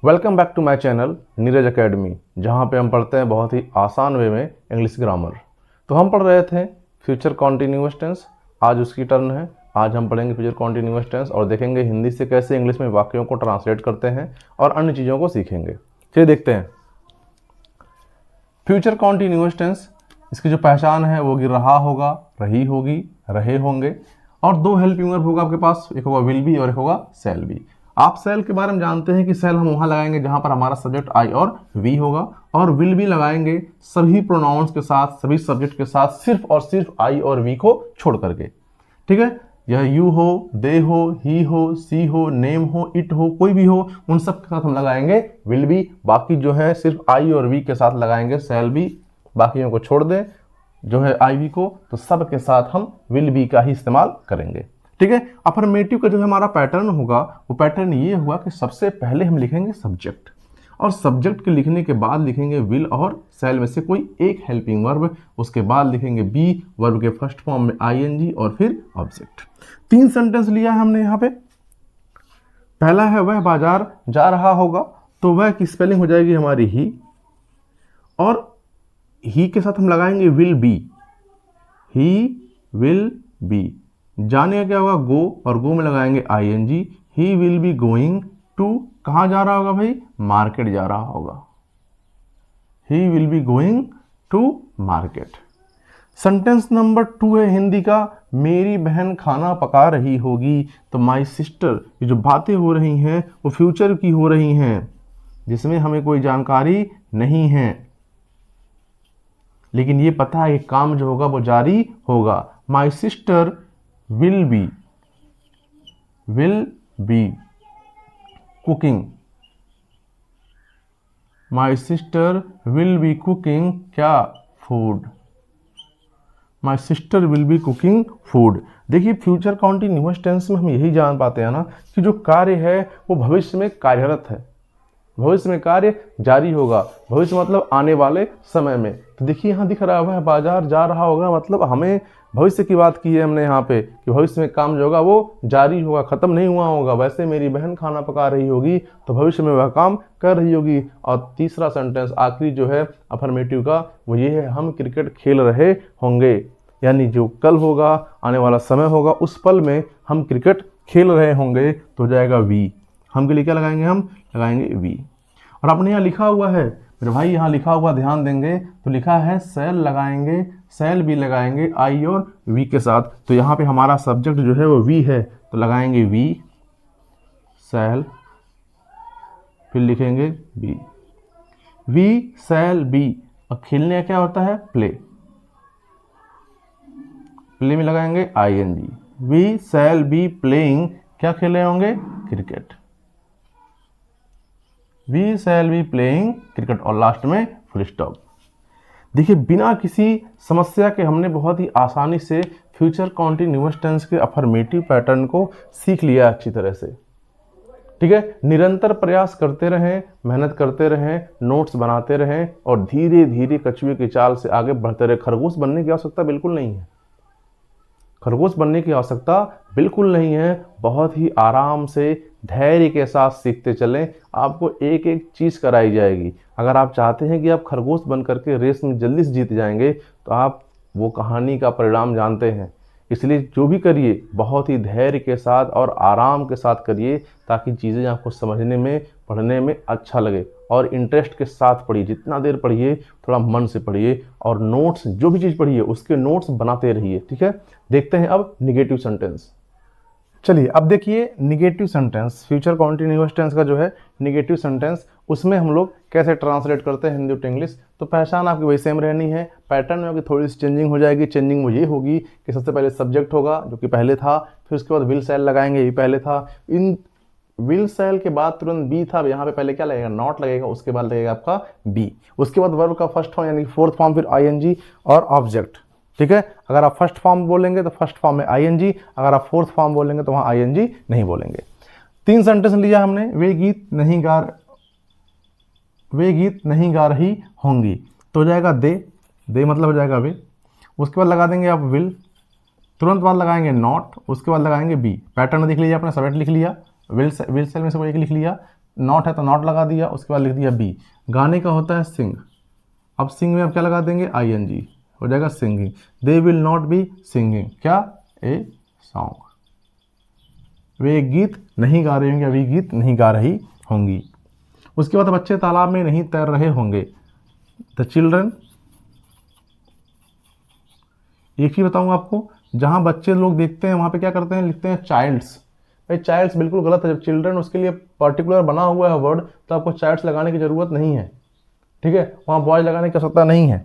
Welcome back to my channel Neeraj Academy, जहाँ पे हम पढ़ते हैं बहुत ही आसान वे में इंग्लिश ग्रामर। तो हम पढ़ रहे थे फ्यूचर कॉन्टिन्यूअस टेंस, आज उसकी टर्न है। आज हम पढ़ेंगे फ्यूचर कॉन्टिन्यूअस टेंस और देखेंगे हिंदी से कैसे इंग्लिश में वाक्यों को ट्रांसलेट करते हैं और अन्य चीज़ों को सीखेंगे। चलिए देखते हैं। फ्यूचर कॉन्टिन्यूअस टेंस, इसकी जो पहचान है वो कि रहा होगा, रही होगी, रहे होंगे, और दो हेल्पिंग वर्ब होगा आपके पास, एक होगा विल बी और एक होगा शैल बी। आप सेल के बारे में जानते हैं कि सेल हम वहां लगाएंगे जहां पर हमारा सब्जेक्ट आई और वी होगा, और विल भी लगाएंगे सभी प्रोनाउंस के साथ, सभी सब्जेक्ट के साथ, सिर्फ और सिर्फ आई और वी को छोड़ करके। ठीक है, यह यू हो, दे हो, ही हो, सी हो, नेम हो, इट हो, कोई भी हो, उन सब के साथ हम लगाएंगे विल बी। बाकी जो है सिर्फ आई और वी के साथ लगाएंगे शैल बी, बाकियों को छोड़ दें जो है आई वी को, तो सब के साथ हम विल बी का ही इस्तेमाल करेंगे। ठीक है, अफर्मेटिव का जो हमारा पैटर्न होगा वो पैटर्न ये हुआ कि सबसे पहले हम लिखेंगे सब्जेक्ट, और सब्जेक्ट के लिखने के बाद लिखेंगे विल और शैल में से कोई एक हेल्पिंग वर्ब, उसके बाद लिखेंगे बी, वर्ब के फर्स्ट फॉर्म में आईएनजी और फिर ऑब्जेक्ट। 3 सेंटेंस लिया है हमने यहाँ पे। पहला है वह बाजार जा रहा होगा, तो वह की स्पेलिंग हो जाएगी हमारी ही, और ही के साथ हम लगाएंगे will be, he will be. जाने का क्या होगा गो, और गो में लगाएंगे ING. He will be going to, कहाँ जा रहा होगा भाई, मार्केट जा रहा होगा। He will be going to market. Sentence number 2 है हिंदी का, मेरी बहन खाना पका रही होगी, तो माई सिस्टर, ये जो बातें हो रही हैं वो फ्यूचर की हो रही हैं, जिसमें हमें कोई जानकारी नहीं है, लेकिन ये पता है कि काम जो होगा वो जारी होगा। My sister will be cooking, my sister will be cooking क्या, food, my sister will be cooking food। देखिए फ्यूचर कॉन्टिन्यूअस टेंस में हम यही जान पाते हैं ना कि जो कार्य है वो भविष्य में कार्यरत है, भविष्य में कार्य जारी होगा, भविष्य मतलब आने वाले समय में। तो देखिए यहाँ दिख रहा है बाजार जा रहा होगा, मतलब हमें भविष्य की बात की है हमने यहाँ पे कि भविष्य में काम जो होगा वो जारी होगा, खत्म नहीं हुआ होगा। वैसे मेरी बहन खाना पका रही होगी तो भविष्य में वह काम कर रही होगी। और तीसरा सेंटेंस आखिरी जो है अफर्मेटिव का वो ये है, हम क्रिकेट खेल रहे होंगे, यानी जो कल होगा, आने वाला समय होगा, उस पल में हम क्रिकेट खेल रहे होंगे, तो हो जाएगा वी। हम के लिए क्या लगाएंगे, हम लगाएंगे वी। और आपने यहाँ लिखा हुआ है मेरे भाई, यहाँ लिखा हुआ ध्यान देंगे तो लिखा है सेल लगाएंगे, सेल भी लगाएंगे आई और वी के साथ। तो यहाँ पे हमारा सब्जेक्ट जो है वो वी है, तो लगाएंगे वी सेल, फिर लिखेंगे बी, वी सेल बी। और खेलने का क्या होता है, प्ले, प्ले में लगाएंगे ING. We shall be playing, क्या खेले होंगे, cricket, we shall be playing cricket, और लास्ट में फुल स्टॉप। देखिए बिना किसी समस्या के हमने बहुत ही आसानी से फ्यूचर कॉन्टिन्यूअस टेंस के अफर्मेटिव पैटर्न को सीख लिया अच्छी तरह से। ठीक है, निरंतर प्रयास करते रहें, मेहनत करते रहें, नोट्स बनाते रहें, और धीरे धीरे कछुए की चाल से आगे बढ़ते रहें। खरगोश बनने की आवश्यकता बिल्कुल नहीं है, खरगोश बनने की आवश्यकता बिल्कुल नहीं है। बहुत ही आराम से धैर्य के साथ सीखते चलें, आपको एक एक चीज़ कराई जाएगी। अगर आप चाहते हैं कि आप खरगोश बन करके रेस में जल्दी से जीत जाएंगे, तो आप वो कहानी का परिणाम जानते हैं। इसलिए जो भी करिए बहुत ही धैर्य के साथ और आराम के साथ करिए, ताकि चीज़ें आपको समझने में, पढ़ने में अच्छा लगे, और इंटरेस्ट के साथ पढ़िए। जितना देर पढ़िए थोड़ा मन से पढ़िए, और नोट्स जो भी चीज़ पढ़िए उसके नोट्स बनाते रहिए। ठीक है, देखते हैं अब निगेटिव सेंटेंस। चलिए अब देखिए negative sentence, future continuous tense का जो है निगेटिव सेंटेंस, उसमें हम लोग कैसे ट्रांसलेट करते हैं हिंदी टू इंग्लिश। तो पहचान आपकी वही सेम रहनी है, पैटर्न में आपकी थोड़ी सी चेंजिंग हो जाएगी। चेंजिंग वो ये होगी कि सबसे पहले सब्जेक्ट होगा जो कि पहले था, फिर उसके बाद विल शैल लगाएंगे, ये पहले था। इन विल शैल के बाद तुरंत बी था, यहाँ पे पहले क्या लगेगा, नॉट लगेगा, उसके बाद लगेगा आपका बी। उसके बाद वर्ब का फर्स्ट फॉर्म यानी फोर्थ फॉर्म, फिर आईएनजी और ऑब्जेक्ट। ठीक है, अगर आप फर्स्ट फॉर्म बोलेंगे तो फर्स्ट फॉर्म में आईएनजी, अगर आप फोर्थ फॉर्म बोलेंगे तो वहाँ आईएनजी नहीं बोलेंगे। 3 सेंटेंस लिया हमने, वे गीत नहीं गा रही होंगी, तो हो जाएगा दे मतलब हो जाएगा वे। उसके बाद लगा देंगे आप विल, तुरंत बाद लगाएंगे नॉट, उसके बाद लगाएंगे बी। पैटर्न देख लीजिए, अपना सब्जेक्ट लिख लिया, विल सेल में से कोई एक लिख लिया, नॉट है तो नॉट लगा दिया, उसके बाद लिख दिया बी। गाने का होता है सिंग, अब सिंग में आप क्या लगा देंगे, ING, हो जाएगा singing. They will not be singing, क्या, ए सॉन्ग, वे एक गीत नहीं गा रहे होंगे, अभी गीत नहीं गा रही होंगी। उसके बाद बच्चे तालाब में नहीं तैर रहे होंगे, द चिल्ड्रन। एक ही बताऊंगा आपको, जहां बच्चे लोग देखते हैं वहां पे क्या करते हैं, लिखते हैं चाइल्ड्स। भाई चाइल्ड्स बिल्कुल गलत है, जब चिल्ड्रन उसके लिए पर्टिकुलर बना हुआ है वर्ड तो आपको चाइल्ड्स लगाने की जरूरत नहीं है, ठीक है, वहां बॉयज लगाने की आवश्यकता नहीं है।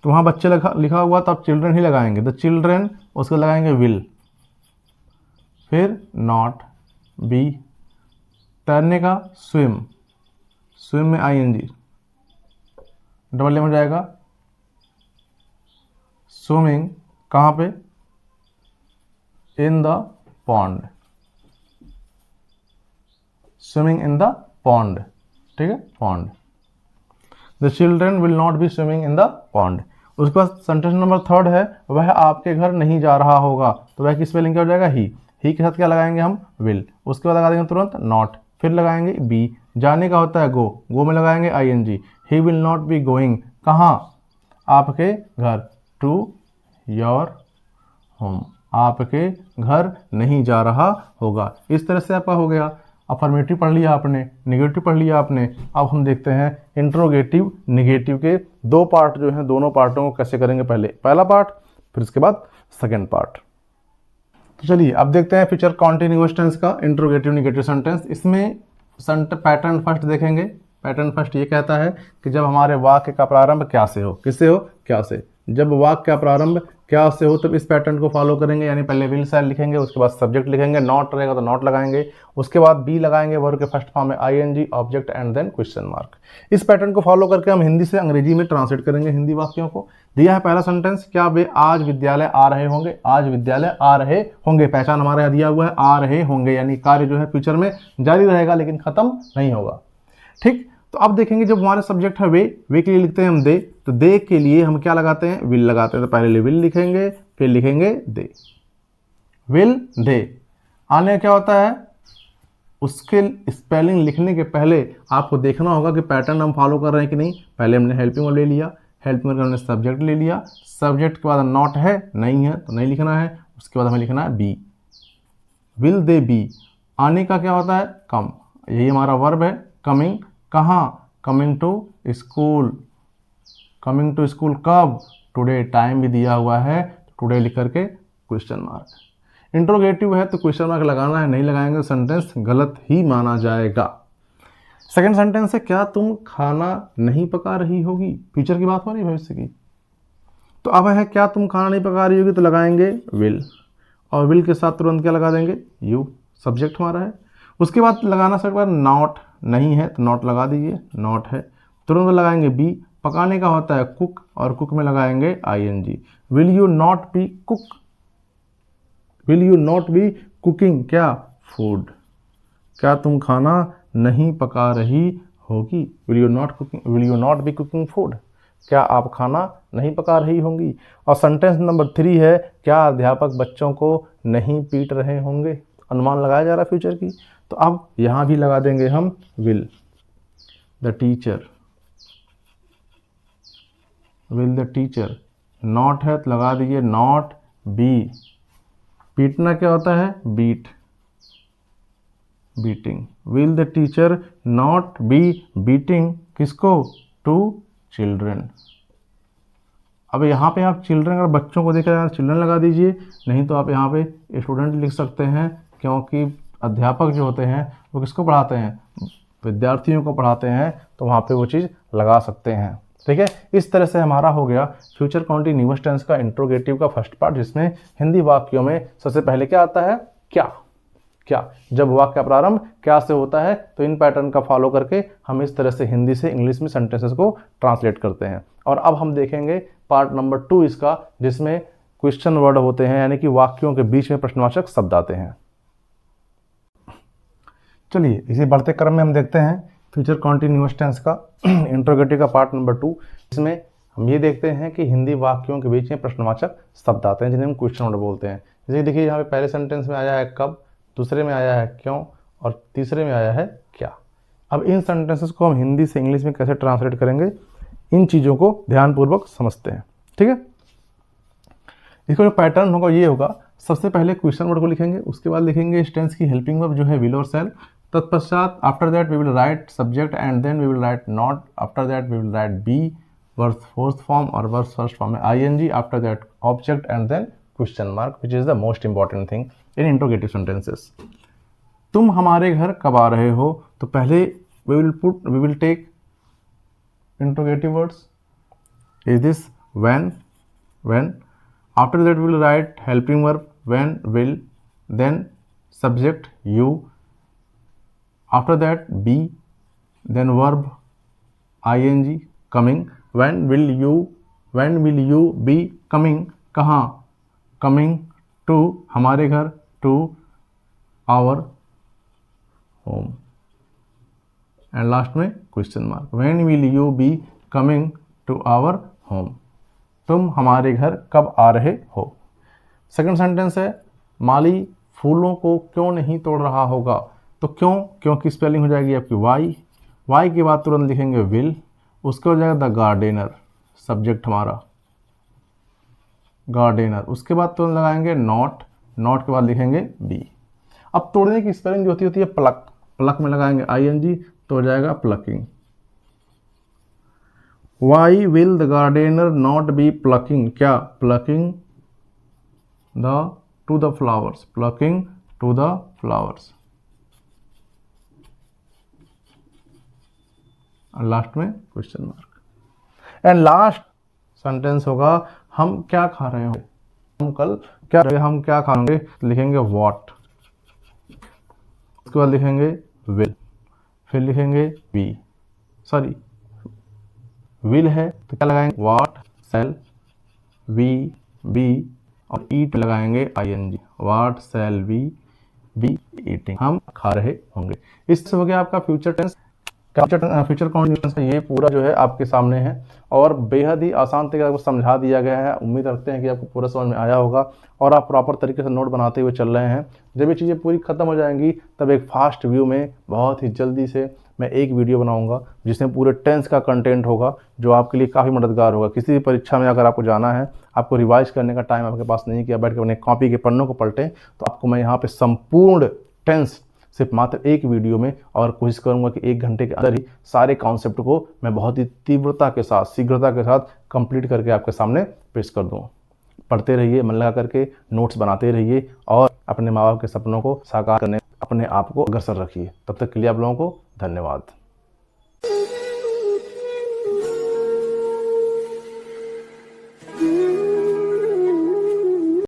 तो वहां बच्चे लिखा हुआ तो आप चिल्ड्रन ही लगाएंगे, द चिल्ड्रन, उसको लगाएंगे विल, फिर नॉट, बी। तैरने का स्विम, स्विम में ING, डबल एम हो जाएगा, स्विमिंग कहाँ पे, in the pond, swimming in the pond, ठीक है, pond. The children will not be swimming in the pond. उसके बाद सेंटेंस नंबर 3 है, वह आपके घर नहीं जा रहा होगा, तो वह किस स्पेलिंग क्या हो जाएगा, ही के साथ क्या लगाएंगे हम, विल। उसके बाद लगा देंगे तुरंत नॉट, फिर लगाएंगे बी। जाने का होता है गो में लगाएंगे ING, he will not be going, कहाँ, आपके घर, टू योर होम, आपके घर नहीं जा रहा होगा। इस तरह से आपका हो गया, अफर्मेटिव पढ़ लिया आपने, निगेटिव पढ़ लिया आपने। अब हम देखते हैं इंट्रोगेटिव निगेटिव के 2 पार्ट जो हैं, दोनों पार्टों को कैसे करेंगे, पहले पहला पार्ट फिर उसके बाद सेकेंड पार्ट। तो चलिए अब देखते हैं फ्यूचर कॉन्टिन्यूअस टेंस का इंट्रोगेटिव निगेटिव सेंटेंस। इसमें पैटर्न फर्स्ट देखेंगे। पैटर्न फर्स्ट ये कहता है कि जब हमारे वाक्य का प्रारंभ क्या से हो, किससे हो, क्या से। जब वाक्य का प्रारंभ क्या से हो तब इस पैटर्न को फॉलो करेंगे, यानी पहले विल से लिखेंगे, उसके बाद सब्जेक्ट लिखेंगे, नॉट रहेगा तो नॉट लगाएंगे, उसके बाद बी लगाएंगे, वर्ब के फर्स्ट फॉर्म में ING, object and then question mark. इस पैटर्न को फॉलो करके हम हिंदी से अंग्रेजी में ट्रांसलेट करेंगे हिंदी वाक्यों को। दिया है पहला सेंटेंस, क्या वे आज विद्यालय आ रहे होंगे, आज विद्यालय आ रहे होंगे, पहचान हमारे यहाँ दिया हुआ है आ रहे होंगे, यानी कार्य जो है फ्यूचर में जारी रहेगा लेकिन खत्म नहीं होगा, ठीक। तो अब देखेंगे जब हमारे सब्जेक्ट है वे के लिए लिखते हैं हम दे, तो दे के लिए हम क्या लगाते हैं, विल लगाते हैं। तो पहले विल लिखेंगे फिर लिखेंगे दे, विल दे। आने क्या होता है, उसके स्पेलिंग लिखने के पहले आपको देखना होगा कि पैटर्न हम फॉलो कर रहे हैं कि नहीं। पहले हमने हेल्पिंग वर्ब ले लिया, हेल्पिंग वर्ब हमने सब्जेक्ट ले लिया, सब्जेक्ट के बाद नॉट है नहीं है तो नहीं लिखना है, उसके बाद हमें लिखना है बी, विल दे बी। आने का क्या होता है, कम, यही हमारा वर्ब है, कमिंग, कहाँ, coming to school, coming to school कब, टुडे, टाइम भी दिया हुआ है, टुडे लिख करके क्वेश्चन मार्क। इंट्रोगेटिव है तो क्वेश्चन मार्क लगाना है, नहीं लगाएंगे तो सेंटेंस गलत ही माना जाएगा। सेकंड सेंटेंस है, क्या तुम खाना नहीं पका रही होगी, फ्यूचर की बात हो रही है, भविष्य की। तो अब है क्या तुम खाना नहीं पका रही होगी, तो लगाएंगे विल, और विल के साथ तुरंत क्या लगा देंगे, यू, सब्जेक्ट हमारा है। उसके बाद लगाना सकते बाद नॉट, नहीं है तो नॉट लगा दीजिए, नॉट है, तुरंत लगाएंगे बी। पकाने का होता है कुक, और कुक में लगाएंगे ING। Will you not be cook, will you not be cooking, क्या, फूड, क्या तुम खाना नहीं पका रही होगी, will you not be cooking food, क्या आप खाना नहीं पका रही होंगी। और सेंटेंस नंबर 3 है, क्या अध्यापक बच्चों को नहीं पीट रहे होंगे, अनुमान लगाया जा रहा है फ्यूचर की। तो अब यहाँ भी लगा देंगे हम will, the teacher, will the teacher. Not है तो लगा दीजिए नॉट बी। पीटना क्या होता है, beat, beating. Will the teacher not be beating, किसको, टू चिल्ड्रन। अब यहाँ पे आप चिल्ड्रन, अगर बच्चों को देखा जाए चिल्ड्रन लगा दीजिए, नहीं तो आप यहाँ पे स्टूडेंट लिख सकते हैं, क्योंकि अध्यापक जो होते हैं वो किसको पढ़ाते हैं, विद्यार्थियों को पढ़ाते हैं, तो वहाँ पे वो चीज़ लगा सकते हैं, ठीक है। इस तरह से हमारा हो गया फ्यूचर कॉन्टिन्यूअस टेंस का इंट्रोगेटिव का फर्स्ट पार्ट, जिसमें हिंदी वाक्यों में सबसे पहले क्या आता है, क्या। जब वाक्य का प्रारंभ क्या से होता है तो इन पैटर्न का फॉलो करके हम इस तरह से हिंदी से इंग्लिश में सेंटेंसेस को ट्रांसलेट करते हैं। और अब हम देखेंगे पार्ट नंबर 2 इसका, जिसमें क्वेश्चन वर्ड होते हैं, यानी कि वाक्यों के बीच में प्रश्नवाचक शब्द आते हैं। चलिए इसी बढ़ते क्रम में हम देखते हैं फ्यूचर कॉन्टिन्यूअस टेंस का इंट्रोगेटिव का पार्ट नंबर 2। इसमें हम ये देखते हैं कि हिंदी वाक्यों के बीच में प्रश्नवाचक शब्द आते हैं, जिन्हें हम क्वेश्चन वर्ड बोलते हैं। जैसे देखिए यहाँ पे पहले सेंटेंस में आया है कब, दूसरे में आया है क्यों, और तीसरे में आया है क्या। अब इन सेंटेंसेस को हम हिंदी से इंग्लिश में कैसे ट्रांसलेट करेंगे, इन चीज़ों को ध्यानपूर्वक समझते हैं। ठीक है, इसका जो पैटर्न होगा ये होगा, सबसे पहले क्वेश्चन वर्ड को लिखेंगे, उसके बाद लिखेंगे टेंस की हेल्पिंग वर्ब जो है विल और शैल, तत्पश्चात after that we will write subject and then we will write not, after that we will write be verb fourth form और वर्ब फर्स्ट फॉर्म में ING, after that object and then question mark which is the most important thing in interrogative sentences. तुम हमारे घर कब आ रहे हो, तो पहले we will take interrogative words, is this when, after that we will write helping verb when, will, then subject you, after that be, then verb ing coming, when will you be coming, कहाँ, coming to हमारे घर, to our home, and last में question mark, when will you be coming to our home, तुम हमारे घर कब आ रहे हो। सेकंड सेंटेंस है, माली फूलों को क्यों नहीं तोड़ रहा होगा, तो क्यों की स्पेलिंग हो जाएगी आपकी वाई के बाद तुरंत लिखेंगे विल, उसके बाद जाएगा द गार्डनर, सब्जेक्ट हमारा गार्डनर, उसके बाद तुरंत लगाएंगे नॉट के बाद लिखेंगे बी। अब तोड़ने की स्पेलिंग जो होती है प्लक में लगाएंगे आईएनजी तो हो जाएगा plucking. Why will the gardener not be plucking, क्या plucking to the flowers, plucking to the flowers, last में question mark. And last sentence होगा, हम क्या खा रहे हो, हम कल हम क्या खाएंगे, लिखेंगे व्हाट, उसके बाद लिखेंगे विल, फिर लिखेंगे विल है तो क्या लगाएंगे व्हाट शैल वी बी, और ईट लगाएंगे ING, what shall we be eating, हम खा रहे होंगे। इससे हो गया आपका फ्यूचर टेंस। फ्यूचर कॉन्टिन्यूअस का ये पूरा जो है आपके सामने है और बेहद ही आसान तरीके से आपको समझा दिया गया है। उम्मीद रखते हैं कि आपको पूरा समझ में आया होगा और आप प्रॉपर तरीके से नोट बनाते हुए चल रहे हैं। जब ये चीज़ें पूरी खत्म हो जाएंगी तब एक फास्ट व्यू में बहुत ही जल्दी से मैं एक वीडियो बनाऊंगा जिसमें पूरे टेंस का कंटेंट होगा जो आपके लिए काफ़ी मददगार होगा। किसी भी परीक्षा में अगर आपको जाना है, आपको रिवाइज करने का टाइम आपके पास नहीं किया, बैठ कर अपने कॉपी के पन्नों को पलटें, तो आपको मैं यहाँ पे संपूर्ण टेंस सिर्फ मात्र एक वीडियो में, और कोशिश करूंगा कि 1 घंटे के अंदर ही सारे कॉन्सेप्ट को मैं बहुत ही तीव्रता के साथ, शीघ्रता के साथ कंप्लीट करके आपके सामने पेश कर दूँ। पढ़ते रहिए, मन लगा करके नोट्स बनाते रहिए और अपने माँ बाप के सपनों को साकार करने अपने आप को अग्रसर रखिए। तब तक के लिए आप लोगों को धन्यवाद।